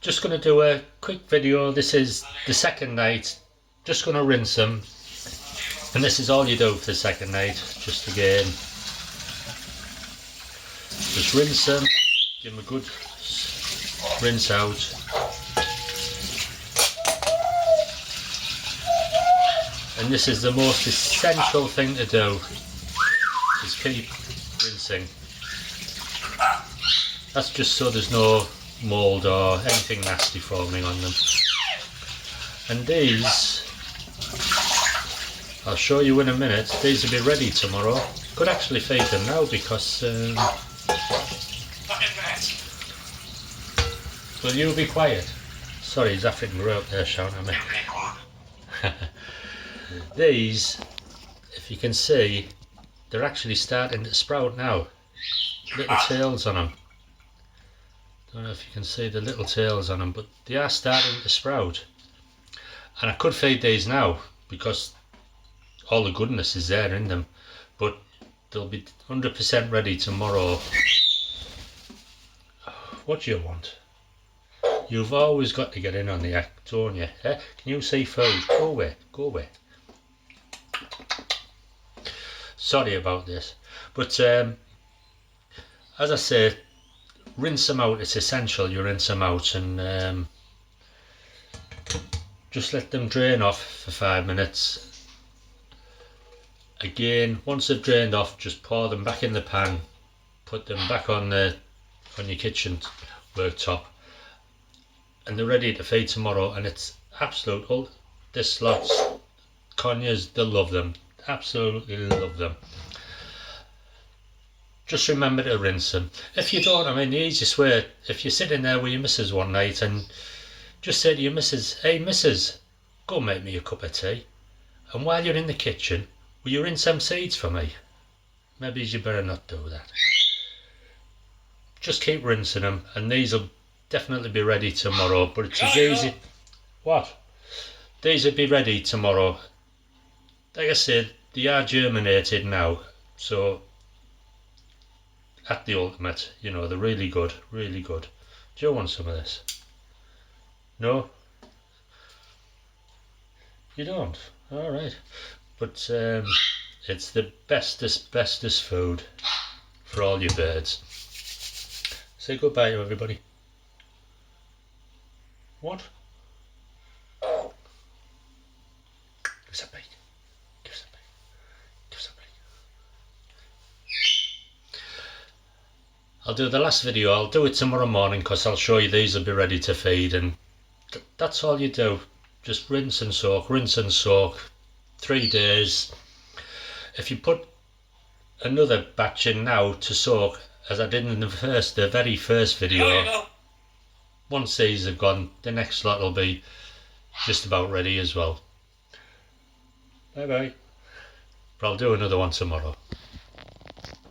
just going to do a quick video. This is the second night. Just going to rinse them, and this is all you do for the second night. Just again, just rinse them, give them a good rinse out. And this is the most essential thing to do, is keep rinsing. That's just so there's no mould or anything nasty forming on them. And these, I'll show you in a minute, these will be ready tomorrow. Could actually feed them now because... will you be quiet? Sorry, he's African grew up there shouting at me. These, if you can see, they're actually starting to sprout now. Little tails on them. Don't know if you can see the little tails on them, but they are starting to sprout. And I could feed these now because all the goodness is there in them, but they'll be 100% ready tomorrow. What do you want? You've always got to get in on the act, don't you? Eh? Can you see food? Go away, go away. Sorry about this, but as I say, rinse them out. It's essential you rinse them out, and just let them drain off for 5 minutes. Again, once they've drained off, just pour them back in the pan, put them back on your kitchen worktop, and they're ready to feed tomorrow. And it's absolute, this lot's conures, they'll love them, absolutely love them. Just remember to rinse them. If you don't, I mean, the easiest way, if you're sitting there with your missus one night and just say to your missus, hey missus, go make me a cup of tea, and while you're in the kitchen, will you rinse them seeds for me? Maybe you better not do that. Just keep rinsing them, and these will definitely be ready tomorrow. But it's as easy. What? These will be ready tomorrow. Like I said, they are germinated now, so at the ultimate, you know, they're really good, really good. Do you want some of this? No? You don't? Alright. But it's the bestest food for all your birds. Say goodbye to everybody. What? Give us a bite. Give us a bite. Give us a bite. I'll do the last video. I'll do it tomorrow morning because I'll show you these will be ready to feed, and that's all you do. Just rinse and soak, rinse and soak. 3 days. If you put another batch in now to soak, as I did in the very first video, once these have gone, the next lot will be just about ready as well. Bye bye. But I'll do another one tomorrow.